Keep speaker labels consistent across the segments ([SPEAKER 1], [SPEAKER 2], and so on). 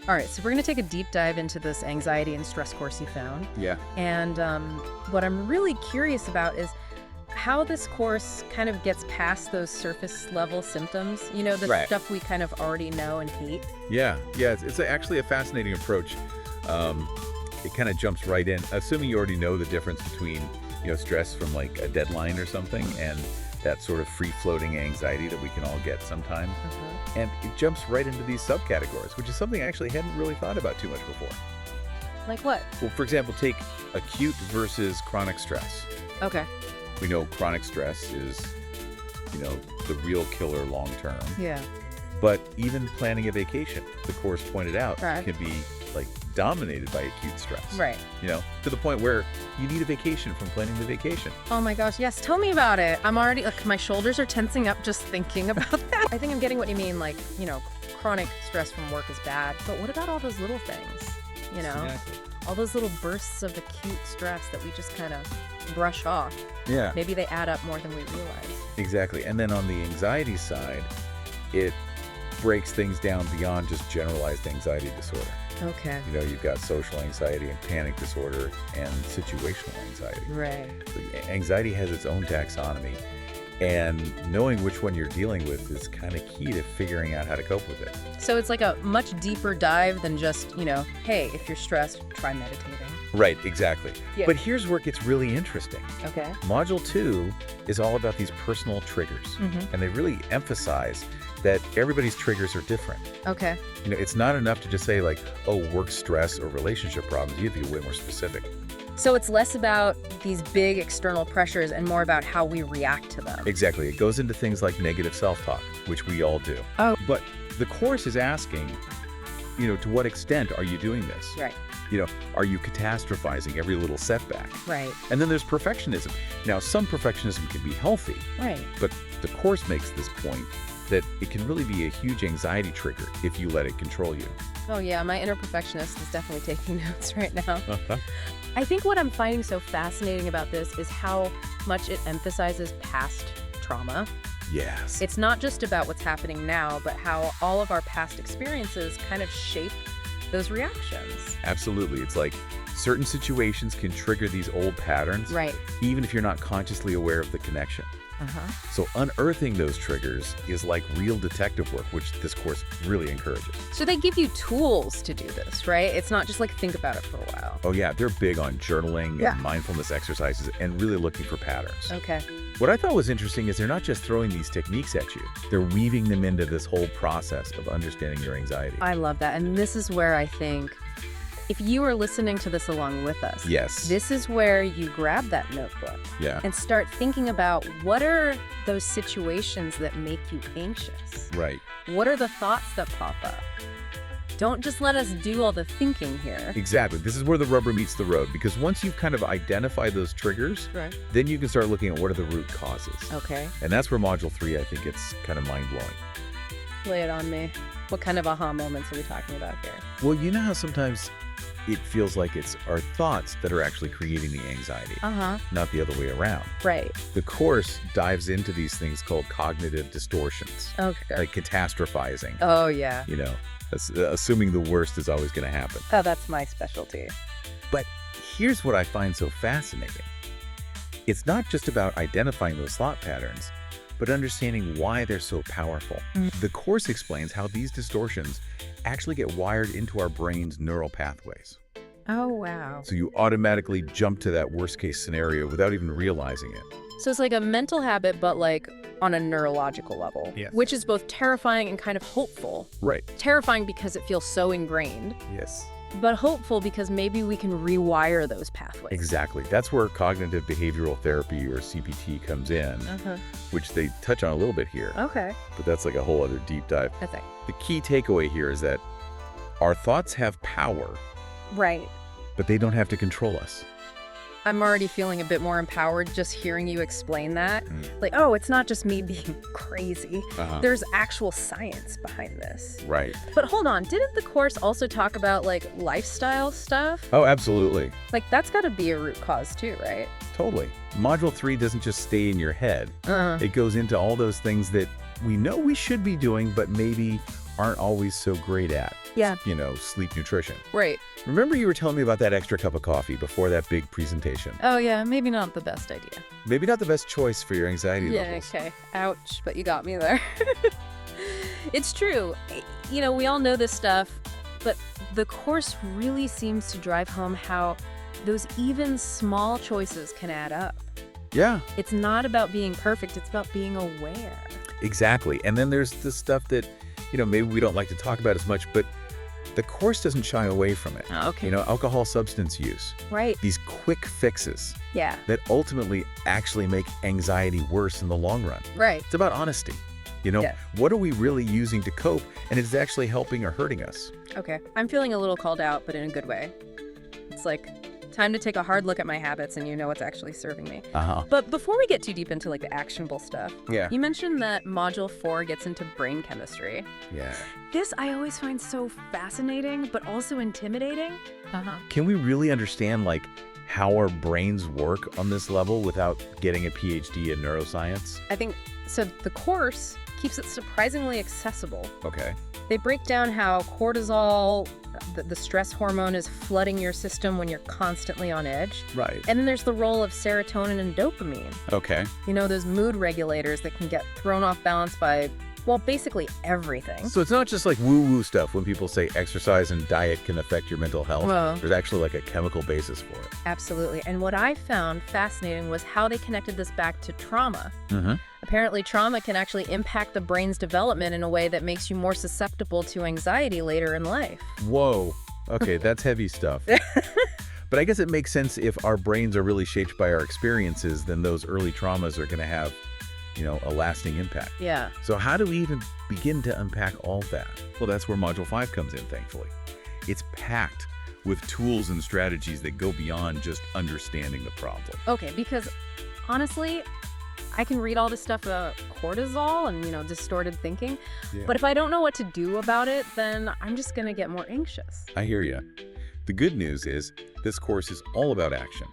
[SPEAKER 1] All right, so we're going to take a deep dive into this anxiety and stress course you found.
[SPEAKER 2] Yeah.
[SPEAKER 1] And what I'm really curious about is how this course kind of gets past those surface level symptoms, the
[SPEAKER 2] Right.
[SPEAKER 1] stuff we kind of already know and hate.
[SPEAKER 2] Yeah. It's actually a fascinating approach. It kind of jumps right in, assuming you already know the difference between, stress from like a deadline or something and that sort of free-floating anxiety that we can all get sometimes. And it jumps right into these subcategories, which is something I actually hadn't really thought about too much before.
[SPEAKER 1] Like what?
[SPEAKER 2] Well, for example, take acute versus chronic stress.
[SPEAKER 1] Okay.
[SPEAKER 2] We know chronic stress is, the real killer long term.
[SPEAKER 1] Yeah.
[SPEAKER 2] But even planning a vacation, the course pointed out,
[SPEAKER 1] Right.
[SPEAKER 2] can be like dominated by acute stress.
[SPEAKER 1] Right.
[SPEAKER 2] To the point where you need a vacation from planning the vacation.
[SPEAKER 1] Oh my gosh, yes, tell me about it. I'm already, my shoulders are tensing up just thinking about that. I think I'm getting what you mean, chronic stress from work is bad. But what about all those little things,
[SPEAKER 2] Exactly.
[SPEAKER 1] All those little bursts of acute stress that we just kind of brush off.
[SPEAKER 2] Yeah,
[SPEAKER 1] Maybe they add up more than we realize.
[SPEAKER 2] exactly. And then on the anxiety side, it breaks things down beyond just generalized anxiety disorder.
[SPEAKER 1] Okay.
[SPEAKER 2] You've got social anxiety and panic disorder and situational anxiety.
[SPEAKER 1] Right.
[SPEAKER 2] So anxiety has its own taxonomy, and knowing which one you're dealing with is kind of key to figuring out how to cope with it.
[SPEAKER 1] So it's like a much deeper dive than just, hey, if you're stressed, try meditating.
[SPEAKER 2] Right, exactly.
[SPEAKER 1] Yeah.
[SPEAKER 2] But here's where it gets really interesting.
[SPEAKER 1] Okay.
[SPEAKER 2] Module 2 is all about these personal triggers,
[SPEAKER 1] Mm-hmm.
[SPEAKER 2] and they really emphasize that everybody's triggers are different.
[SPEAKER 1] Okay.
[SPEAKER 2] It's not enough to just say like, oh, work stress or relationship problems. You have to get way more specific.
[SPEAKER 1] So it's less about these big external pressures and more about how we react to them.
[SPEAKER 2] Exactly. It goes into things like negative self-talk, which we all do.
[SPEAKER 1] Oh.
[SPEAKER 2] But the course is asking, to what extent are you doing this?
[SPEAKER 1] Right.
[SPEAKER 2] Are you catastrophizing every little setback?
[SPEAKER 1] Right.
[SPEAKER 2] And then there's perfectionism. Now, some perfectionism can be healthy,
[SPEAKER 1] Right.
[SPEAKER 2] but the course makes this point that it can really be a huge anxiety trigger if you let it control you.
[SPEAKER 1] Oh yeah, my inner perfectionist is definitely taking notes right now. I think what I'm finding so fascinating about this is how much it emphasizes past trauma.
[SPEAKER 2] Yes.
[SPEAKER 1] It's not just about what's happening now, but how all of our past experiences kind of shape those reactions.
[SPEAKER 2] Absolutely. It's like certain situations can trigger these old patterns,
[SPEAKER 1] Right.
[SPEAKER 2] even if you're not consciously aware of the connection.
[SPEAKER 1] Uh-huh.
[SPEAKER 2] So unearthing those triggers is like real detective work, which this course really encourages.
[SPEAKER 1] So they give you tools to do this, right? It's not just like think about it for a while.
[SPEAKER 2] Oh yeah, they're big on journaling
[SPEAKER 1] Yeah.
[SPEAKER 2] and mindfulness exercises and really looking for patterns.
[SPEAKER 1] Okay.
[SPEAKER 2] What I thought was interesting is they're not just throwing these techniques at you, they're weaving them into this whole process of understanding your anxiety.
[SPEAKER 1] I love that. And this is where I think if you are listening to this along with us,
[SPEAKER 2] Yes.
[SPEAKER 1] this is where you grab that notebook
[SPEAKER 2] Yeah.
[SPEAKER 1] and start thinking about what are those situations that make you anxious?
[SPEAKER 2] Right.
[SPEAKER 1] What are the thoughts that pop up? Don't just let us do all the thinking here.
[SPEAKER 2] Exactly. This is where the rubber meets the road, because once you've kind of identified those triggers,
[SPEAKER 1] Right.
[SPEAKER 2] then you can start looking at what are the root causes.
[SPEAKER 1] Okay.
[SPEAKER 2] And that's where Module 3, I think, gets kind of mind-blowing.
[SPEAKER 1] Lay it on me. What kind of aha moments are we talking about here?
[SPEAKER 2] Well, you know how sometimes it feels like it's our thoughts that are actually creating the anxiety,
[SPEAKER 1] Uh-huh.
[SPEAKER 2] not the other way around.
[SPEAKER 1] Right.
[SPEAKER 2] The course dives into these things called cognitive distortions,
[SPEAKER 1] Okay.
[SPEAKER 2] like catastrophizing,
[SPEAKER 1] Oh, yeah.
[SPEAKER 2] assuming the worst is always going to happen.
[SPEAKER 1] Oh, that's my specialty.
[SPEAKER 2] But here's what I find so fascinating. It's not just about identifying those thought patterns, but understanding why they're so powerful. The course explains how these distortions actually get wired into our brain's neural pathways.
[SPEAKER 1] Oh, wow.
[SPEAKER 2] So you automatically jump to that worst case scenario without even realizing it.
[SPEAKER 1] So it's like a mental habit, but like on a neurological level,
[SPEAKER 2] Yes.
[SPEAKER 1] which is both terrifying and kind of hopeful.
[SPEAKER 2] Right.
[SPEAKER 1] Terrifying because it feels so ingrained,
[SPEAKER 2] Yes.
[SPEAKER 1] but hopeful because maybe we can rewire those pathways.
[SPEAKER 2] Exactly. That's where cognitive behavioral therapy, or CBT, comes in,
[SPEAKER 1] Uh-huh.
[SPEAKER 2] which they touch on a little bit here,
[SPEAKER 1] Okay.
[SPEAKER 2] but that's like a whole other deep dive.
[SPEAKER 1] That's it.
[SPEAKER 2] The key takeaway here is that our thoughts have power,
[SPEAKER 1] Right.
[SPEAKER 2] but they don't have to control us.
[SPEAKER 1] I'm already feeling a bit more empowered just hearing you explain that. Like, oh, it's not just me being crazy. There's actual science behind this.
[SPEAKER 2] Right.
[SPEAKER 1] But hold on, didn't the course also talk about, like, lifestyle stuff?
[SPEAKER 2] Oh, absolutely.
[SPEAKER 1] Like, that's got to be a root cause too, right?
[SPEAKER 2] Totally. Module 3 doesn't just stay in your head. It goes into all those things that we know we should be doing, but maybe aren't always so great at.
[SPEAKER 1] Yeah.
[SPEAKER 2] You know, sleep nutrition.
[SPEAKER 1] Right.
[SPEAKER 2] Remember you were telling me about that extra cup of coffee before that big presentation?
[SPEAKER 1] Oh, yeah, maybe not the best idea.
[SPEAKER 2] Maybe not the best choice for your anxiety
[SPEAKER 1] Yeah,
[SPEAKER 2] levels.
[SPEAKER 1] okay. Ouch, but you got me there. It's true. You know, we all know this stuff, but the course really seems to drive home how those even small choices can add up.
[SPEAKER 2] Yeah,
[SPEAKER 1] It's not about being perfect, it's about being aware.
[SPEAKER 2] exactly. And then there's the stuff that, you know, maybe we don't like to talk about as much, but the course doesn't shy away from it.
[SPEAKER 1] Okay.
[SPEAKER 2] You know, alcohol substance use,
[SPEAKER 1] Right.
[SPEAKER 2] these quick fixes
[SPEAKER 1] Yeah.
[SPEAKER 2] that ultimately actually make anxiety worse in the long run.
[SPEAKER 1] Right.
[SPEAKER 2] It's about honesty. You know,
[SPEAKER 1] Yeah.
[SPEAKER 2] what are we really using to cope, and is it actually helping or hurting us?
[SPEAKER 1] Okay. I'm feeling a little called out, but in a good way. It's like time to take a hard look at my habits and you know what's actually serving me. But before we get too deep into like the actionable stuff,
[SPEAKER 2] Yeah.
[SPEAKER 1] you mentioned that Module 4 gets into brain chemistry.
[SPEAKER 2] Yeah.
[SPEAKER 1] This I always find so fascinating, but also intimidating.
[SPEAKER 2] Can we really understand, like, how our brains work on this level without getting a PhD in neuroscience?
[SPEAKER 1] I think so. The course keeps it surprisingly accessible.
[SPEAKER 2] Okay.
[SPEAKER 1] They break down how cortisol, the stress hormone, is flooding your system when you're constantly on edge.
[SPEAKER 2] Right.
[SPEAKER 1] And then there's the role of serotonin and dopamine.
[SPEAKER 2] Okay.
[SPEAKER 1] You know, those mood regulators that can get thrown off balance by, well, basically everything.
[SPEAKER 2] So it's not just like woo-woo stuff when people say exercise and diet can affect your mental health.
[SPEAKER 1] Well-
[SPEAKER 2] There's actually like a chemical basis for it.
[SPEAKER 1] Absolutely. And what I found fascinating was how they connected this back to trauma.
[SPEAKER 2] Mm-hmm.
[SPEAKER 1] Apparently, trauma can actually impact the brain's development in a way that makes you more susceptible to anxiety later in life.
[SPEAKER 2] Whoa. Okay, that's heavy stuff. But I guess it makes sense if our brains are really shaped by our experiences, then those early traumas are going to have, you know, a lasting impact.
[SPEAKER 1] Yeah.
[SPEAKER 2] So how do we even begin to unpack all that? Well, that's where Module 5 comes in, thankfully. It's packed with tools and strategies that go beyond just understanding the problem.
[SPEAKER 1] Okay, because honestly, I can read all this stuff about cortisol and, you know, distorted thinking, but if I don't know what to do about it, then I'm just going to get more anxious.
[SPEAKER 2] I hear you. The good news is this course is all about action.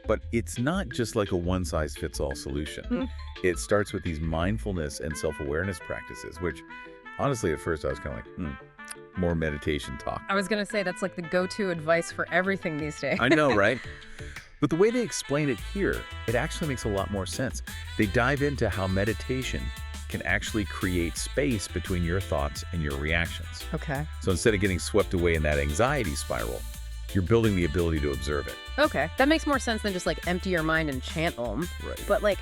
[SPEAKER 2] But it's not just like a one-size-fits-all solution. It starts with these mindfulness and self-awareness practices, which honestly at first I was kind of like, more meditation talk.
[SPEAKER 1] I was going to say that's like the go-to advice for everything these days.
[SPEAKER 2] I know, right? But the way they explain it here, it actually makes a lot more sense. They dive into how meditation can actually create space between your thoughts and your reactions.
[SPEAKER 1] Okay.
[SPEAKER 2] So instead of getting swept away in that anxiety spiral, you're building the ability to observe it.
[SPEAKER 1] Okay. That makes more sense than just like empty your mind and chant Om.
[SPEAKER 2] Right.
[SPEAKER 1] But like,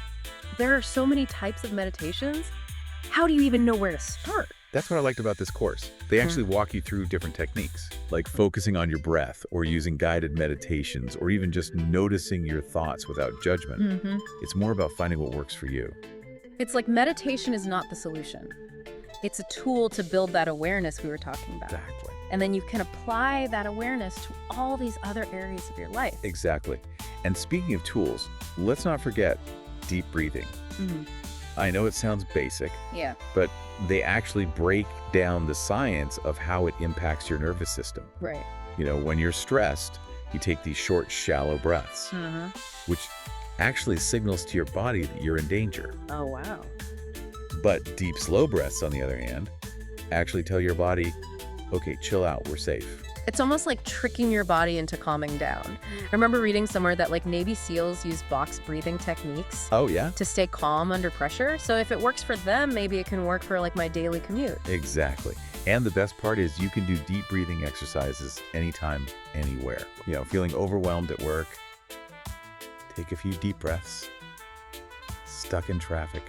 [SPEAKER 1] there are so many types of meditations. How do you even know where to start?
[SPEAKER 2] That's what I liked about this course. They actually walk you through different techniques, like focusing on your breath or using guided meditations or even just noticing your thoughts without judgment. It's more about finding what works for you.
[SPEAKER 1] It's like meditation is not the solution. It's a tool to build that awareness we were talking about.
[SPEAKER 2] Exactly.
[SPEAKER 1] And then you can apply that awareness to all these other areas of your life.
[SPEAKER 2] Exactly. And speaking of tools, let's not forget deep breathing. I know it sounds basic,
[SPEAKER 1] Yeah.
[SPEAKER 2] but they actually break down the science of how it impacts your nervous system.
[SPEAKER 1] Right.
[SPEAKER 2] You know, when you're stressed, you take these short, shallow breaths, which actually signals to your body that you're in danger.
[SPEAKER 1] Oh, wow.
[SPEAKER 2] But deep, slow breaths, on the other hand, actually tell your body, okay, chill out, we're safe.
[SPEAKER 1] It's almost like tricking your body into calming down. I remember reading somewhere that like Navy SEALs use box breathing techniques
[SPEAKER 2] Oh, yeah?
[SPEAKER 1] to stay calm under pressure. So if it works for them, maybe it can work for like my daily commute.
[SPEAKER 2] Exactly. And the best part is you can do deep breathing exercises anytime, anywhere. You know, feeling overwhelmed at work, take a few deep breaths. Stuck in traffic.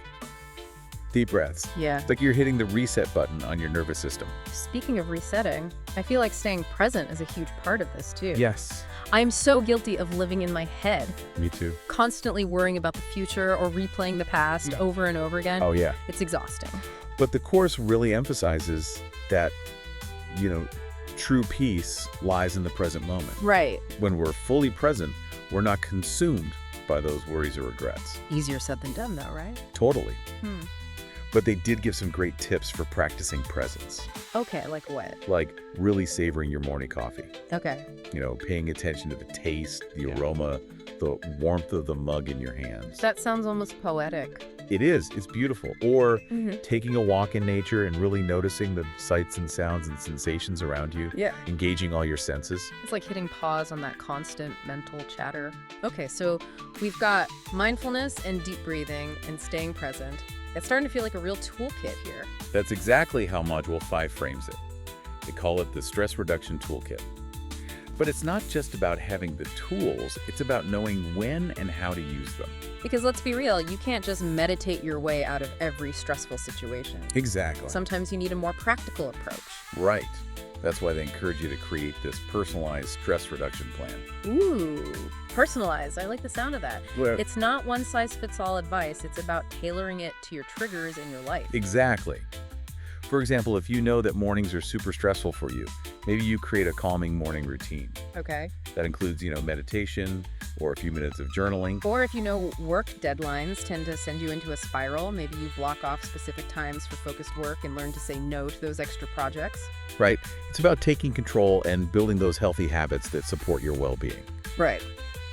[SPEAKER 2] Deep breaths.
[SPEAKER 1] Yeah.
[SPEAKER 2] It's like you're hitting the reset button on your nervous system.
[SPEAKER 1] Speaking of resetting, I feel like staying present is a huge part of this too.
[SPEAKER 2] Yes.
[SPEAKER 1] I'm so guilty of living in my head,
[SPEAKER 2] Me too.
[SPEAKER 1] constantly worrying about the future or replaying the past over and over again.
[SPEAKER 2] Oh, yeah.
[SPEAKER 1] It's exhausting.
[SPEAKER 2] But the course really emphasizes that, you know, true peace lies in the present moment.
[SPEAKER 1] Right.
[SPEAKER 2] When we're fully present, We're not consumed by those worries or regrets.
[SPEAKER 1] Easier said than done, though, right?
[SPEAKER 2] Totally.
[SPEAKER 1] Hmm.
[SPEAKER 2] But they did give some great tips for practicing presence,
[SPEAKER 1] Okay, like what?
[SPEAKER 2] like really savoring your morning coffee.
[SPEAKER 1] Okay.
[SPEAKER 2] Paying attention to the taste, the
[SPEAKER 1] Yeah.
[SPEAKER 2] aroma, the warmth of the mug in your hands.
[SPEAKER 1] That sounds almost poetic.
[SPEAKER 2] It is. It's beautiful. Or
[SPEAKER 1] Mm-hmm.
[SPEAKER 2] taking a walk in nature and really noticing the sights and sounds and sensations around you,
[SPEAKER 1] Yeah.
[SPEAKER 2] engaging all your senses.
[SPEAKER 1] It's like hitting pause on that constant mental chatter. Okay, so we've got mindfulness and deep breathing and staying present. It's starting to feel like a real toolkit here.
[SPEAKER 2] That's exactly how Module 5 frames it. They call it the Stress Reduction Toolkit. But it's not just about having the tools, it's about knowing when and how to use them.
[SPEAKER 1] Because let's be real, you can't just meditate your way out of every stressful situation.
[SPEAKER 2] Exactly.
[SPEAKER 1] Sometimes you need a more practical approach.
[SPEAKER 2] Right. That's why they encourage you to create this personalized stress reduction plan.
[SPEAKER 1] Ooh, personalized. I like the sound of that.
[SPEAKER 2] Well,
[SPEAKER 1] It's not one-size-fits-all advice. It's about tailoring it to your triggers in your life.
[SPEAKER 2] Exactly. For example, if you know that mornings are super stressful for you, maybe you create a calming morning routine.
[SPEAKER 1] Okay.
[SPEAKER 2] That includes, meditation or a few minutes of journaling.
[SPEAKER 1] Or if you know work deadlines tend to send you into a spiral, maybe you block off specific times for focused work and learn to say no to those extra projects.
[SPEAKER 2] Right? It's about taking control and building those healthy habits that support your well-being.
[SPEAKER 1] Right.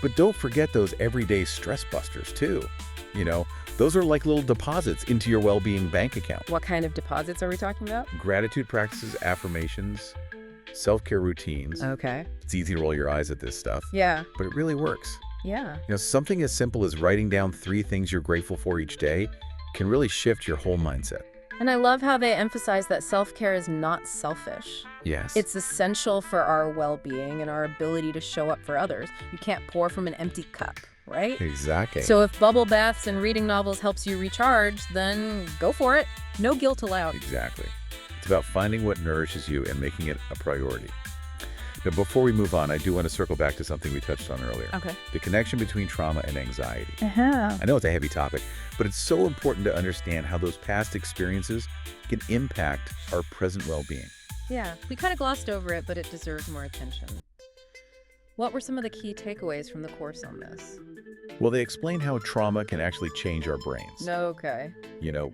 [SPEAKER 2] But don't forget those everyday stress busters too. Those are like little deposits into your well-being bank account.
[SPEAKER 1] What kind of deposits are we talking about?
[SPEAKER 2] Gratitude practices, affirmations, self-care routines.
[SPEAKER 1] Okay.
[SPEAKER 2] It's easy to roll your eyes at this stuff,
[SPEAKER 1] Yeah.
[SPEAKER 2] but it really works.
[SPEAKER 1] Yeah.
[SPEAKER 2] Something as simple as writing down 3 things you're grateful for each day can really shift your whole mindset.
[SPEAKER 1] And I love how they emphasize that self-care is not selfish.
[SPEAKER 2] Yes.
[SPEAKER 1] It's essential for our well-being and our ability to show up for others. You can't pour from an empty cup, right?
[SPEAKER 2] Exactly.
[SPEAKER 1] So if bubble baths and reading novels helps you recharge, then go for it. No guilt allowed.
[SPEAKER 2] Exactly. It's about finding what nourishes you and making it a priority. Now, before we move on, I do want to circle back to something we touched on earlier.
[SPEAKER 1] Okay.
[SPEAKER 2] The connection between trauma and anxiety.
[SPEAKER 1] Uh-huh.
[SPEAKER 2] I know it's a heavy topic, but it's so important to understand how those past experiences can impact our present well-being.
[SPEAKER 1] Yeah, we kind of glossed over it, but it deserves more attention. What were some of the key takeaways from the course on this?
[SPEAKER 2] Well, they explain how trauma can actually change our brains.
[SPEAKER 1] Okay.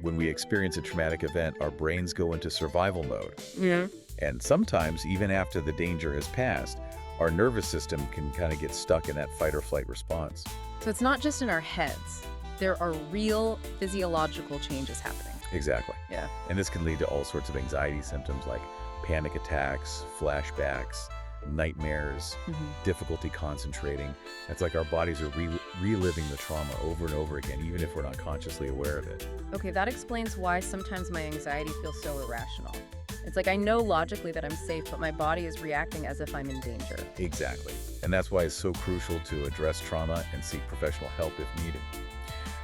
[SPEAKER 2] When we experience a traumatic event, our brains go into survival mode.
[SPEAKER 1] Yeah.
[SPEAKER 2] And sometimes, even after the danger has passed, our nervous system can kind of get stuck in that fight or flight response.
[SPEAKER 1] So it's not just in our heads. There are real physiological changes happening.
[SPEAKER 2] Exactly.
[SPEAKER 1] Yeah.
[SPEAKER 2] And this can lead to all sorts of anxiety symptoms like panic attacks, flashbacks, nightmares, difficulty concentrating. It's like our bodies are reliving the trauma over and over again, even if we're not consciously aware of it.
[SPEAKER 1] Okay, that explains why sometimes my anxiety feels so irrational. It's like I know logically that I'm safe, but my body is reacting as if I'm in danger.
[SPEAKER 2] Exactly. And that's why it's so crucial to address trauma and seek professional help if needed.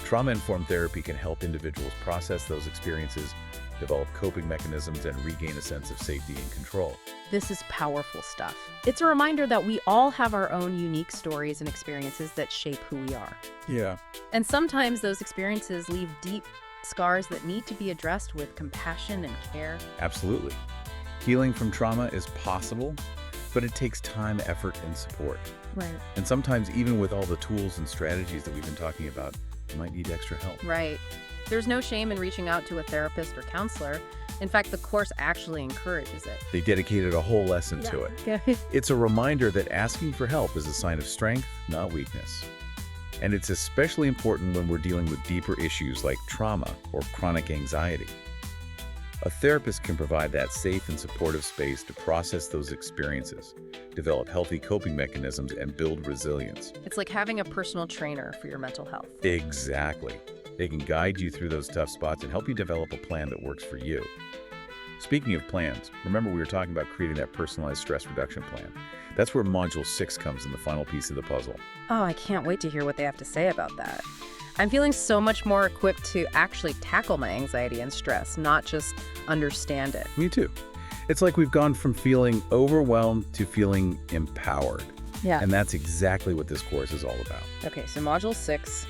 [SPEAKER 2] Trauma-informed therapy can help individuals process those experiences, develop coping mechanisms, and regain a sense of safety and control.
[SPEAKER 1] This is powerful stuff. It's a reminder that we all have our own unique stories and experiences that shape who we are.
[SPEAKER 2] Yeah.
[SPEAKER 1] And sometimes those experiences leave deep scars that need to be addressed with compassion and care.
[SPEAKER 2] Absolutely. Healing from trauma is possible, but it takes time, effort, and support.
[SPEAKER 1] Right.
[SPEAKER 2] And sometimes, even with all the tools and strategies that we've been talking about, you might need extra help.
[SPEAKER 1] Right. There's no shame in reaching out to a therapist or counselor. In fact, the course actually encourages it.
[SPEAKER 2] They dedicated a whole lesson to it.
[SPEAKER 1] Yeah.
[SPEAKER 2] It's a reminder that asking for help is a sign of strength, not weakness. And it's especially important when we're dealing with deeper issues like trauma or chronic anxiety. A therapist can provide that safe and supportive space to process those experiences, develop healthy coping mechanisms, and build resilience.
[SPEAKER 1] It's like having a personal trainer for your mental health.
[SPEAKER 2] Exactly. They can guide you through those tough spots and help you develop a plan that works for you. Speaking of plans, remember we were talking about creating that personalized stress reduction plan. That's where Module 6 comes in, the final piece of the puzzle.
[SPEAKER 1] Oh, I can't wait to hear what they have to say about that. I'm feeling so much more equipped to actually tackle my anxiety and stress, not just understand it.
[SPEAKER 2] Me too. It's like we've gone from feeling overwhelmed to feeling empowered.
[SPEAKER 1] Yeah.
[SPEAKER 2] And that's exactly what this course is all about.
[SPEAKER 1] Okay, so Module 6,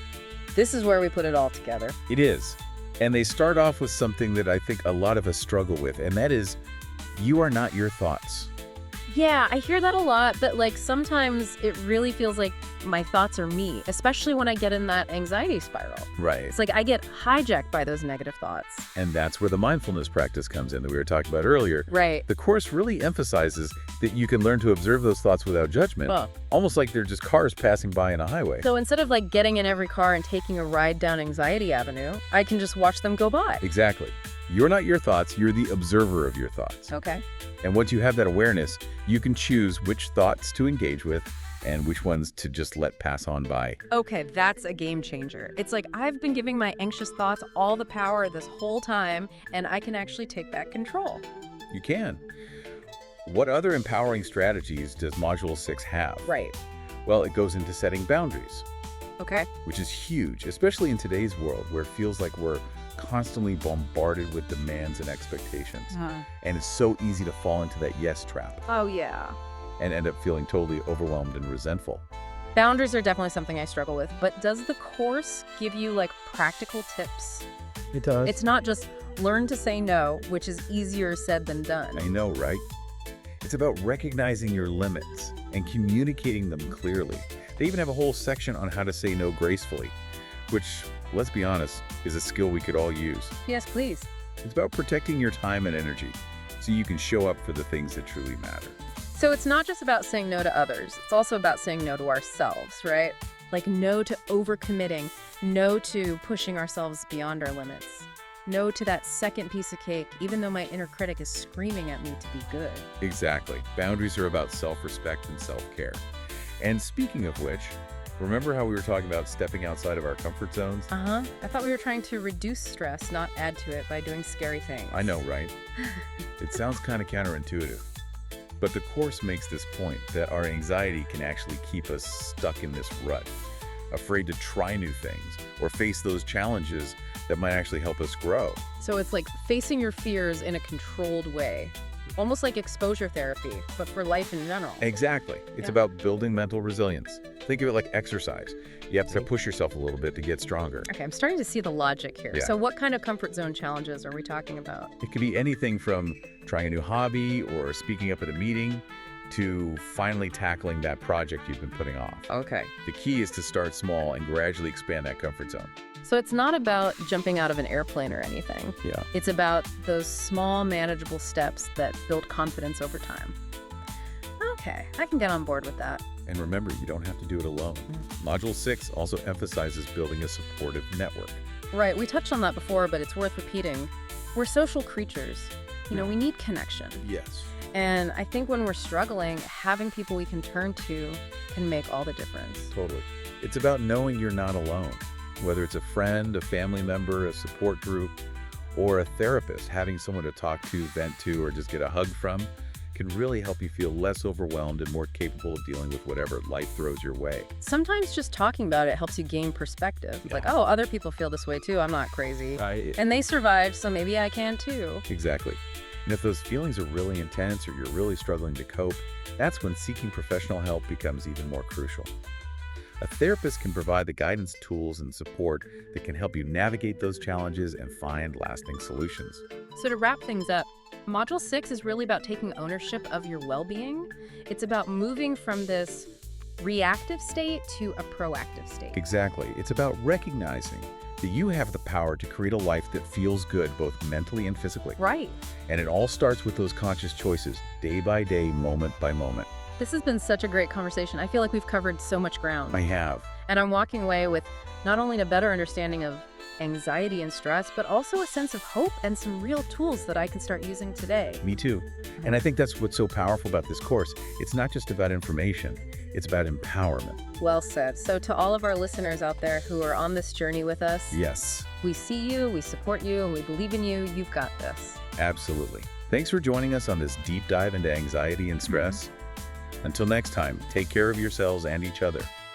[SPEAKER 1] this is where we put it all together.
[SPEAKER 2] It is. And they start off with something that I think a lot of us struggle with, and that is, you are not your thoughts.
[SPEAKER 1] Yeah, I hear that a lot, but like sometimes it really feels like my thoughts are me, especially when I get in that anxiety spiral.
[SPEAKER 2] Right.
[SPEAKER 1] It's like I get hijacked by those negative thoughts.
[SPEAKER 2] And that's where the mindfulness practice comes in that we were talking about earlier.
[SPEAKER 1] Right.
[SPEAKER 2] The Course really emphasizes that you can learn to observe those thoughts without judgment,
[SPEAKER 1] Huh.
[SPEAKER 2] almost like they're just cars passing by in a highway.
[SPEAKER 1] So instead of like getting in every car and taking a ride down Anxiety Avenue, I can just watch them go by.
[SPEAKER 2] Exactly. You're not your thoughts, you're the observer of your thoughts.
[SPEAKER 1] Okay.
[SPEAKER 2] And once you have that awareness, you can choose which thoughts to engage with and which ones to just let pass on by.
[SPEAKER 1] Okay, that's a game changer. It's like I've been giving my anxious thoughts all the power this whole time, and I can actually take back control.
[SPEAKER 2] You can. What other empowering strategies does Module 6 have?
[SPEAKER 1] Right.
[SPEAKER 2] Well, it goes into setting boundaries,
[SPEAKER 1] Okay.
[SPEAKER 2] which is huge, especially in today's world where it feels like we're constantly bombarded with demands and expectations. And it's so easy to fall into that yes trap
[SPEAKER 1] Oh, yeah.
[SPEAKER 2] and end up feeling totally overwhelmed and resentful.
[SPEAKER 1] Boundaries are definitely something I struggle with, but does the course give you like practical tips?
[SPEAKER 2] It does.
[SPEAKER 1] It's not just learn to say no, which is easier said than done.
[SPEAKER 2] I know, right? It's about recognizing your limits and communicating them clearly. They even have a whole section on how to say no gracefully, which, let's be honest, is a skill we could all use.
[SPEAKER 1] Yes, please.
[SPEAKER 2] It's about protecting your time and energy so you can show up for the things that truly matter.
[SPEAKER 1] So it's not just about saying no to others. It's also about saying no to ourselves, right? Like no to overcommitting, no to pushing ourselves beyond our limits, no to that second piece of cake, even though my inner critic is screaming at me to be good.
[SPEAKER 2] Exactly. Boundaries are about self-respect and self-care. And speaking of which, remember how we were talking about stepping outside of our comfort zones?
[SPEAKER 1] Uh-huh. I thought we were trying to reduce stress, not add to it by doing scary things.
[SPEAKER 2] I know, right? It sounds kind of counterintuitive. But the Course makes this point that our anxiety can actually keep us stuck in this rut, afraid to try new things or face those challenges that might actually help us grow.
[SPEAKER 1] So it's like facing your fears in a controlled way, almost like exposure therapy, but for life in general.
[SPEAKER 2] Exactly. It's
[SPEAKER 1] Yeah.
[SPEAKER 2] about building mental resilience. Think of it like exercise. You have to push yourself a little bit to get stronger.
[SPEAKER 1] Okay, I'm starting to see the logic here.
[SPEAKER 2] Yeah.
[SPEAKER 1] So what kind of comfort zone challenges are we talking about?
[SPEAKER 2] It could be anything from trying a new hobby or speaking up at a meeting to finally tackling that project you've been putting off.
[SPEAKER 1] Okay.
[SPEAKER 2] The key is to start small and gradually expand that comfort zone.
[SPEAKER 1] So it's not about jumping out of an airplane or anything.
[SPEAKER 2] Yeah.
[SPEAKER 1] It's about those small, manageable steps that build confidence over time. Okay, I can get on board with that.
[SPEAKER 2] And remember, you don't have to do it alone. Module 6 also emphasizes building a supportive network.
[SPEAKER 1] Right, we touched on that before, but it's worth repeating. We're social creatures. You know, we need connection.
[SPEAKER 2] Yes.
[SPEAKER 1] And I think when we're struggling, having people we can turn to can make all the difference.
[SPEAKER 2] Totally. It's about knowing you're not alone. Whether it's a friend, a family member, a support group, or a therapist, having someone to talk to, vent to, or just get a hug from can really help you feel less overwhelmed and more capable of dealing with whatever life throws your way.
[SPEAKER 1] Sometimes just talking about it helps you gain perspective. It's like,
[SPEAKER 2] Yeah.
[SPEAKER 1] oh, other people feel this way too. I'm not crazy. And they survived, so maybe I can too.
[SPEAKER 2] Exactly. And if those feelings are really intense or you're really struggling to cope, that's when seeking professional help becomes even more crucial. A therapist can provide the guidance, tools, and support that can help you navigate those challenges and find lasting solutions.
[SPEAKER 1] So to wrap things up, Module 6 is really about taking ownership of your well-being. It's about moving from this reactive state to a proactive state.
[SPEAKER 2] Exactly. It's about recognizing that you have the power to create a life that feels good both mentally and physically.
[SPEAKER 1] Right.
[SPEAKER 2] And it all starts with those conscious choices, day by day, moment by moment.
[SPEAKER 1] This has been such a great conversation. I feel like we've covered so much ground.
[SPEAKER 2] I have.
[SPEAKER 1] And I'm walking away with not only a better understanding of anxiety and stress, but also a sense of hope and some real tools that I can start using today.
[SPEAKER 2] Me too. And I think that's what's so powerful about this course. It's not just about information, it's about empowerment.
[SPEAKER 1] Well said. So to all of our listeners out there who are on this journey with us,
[SPEAKER 2] Yes,
[SPEAKER 1] we see you, we support you, and we believe in you. You've got this.
[SPEAKER 2] absolutely. Thanks for joining us on this deep dive into anxiety and stress. Until next time, take care of yourselves and each other.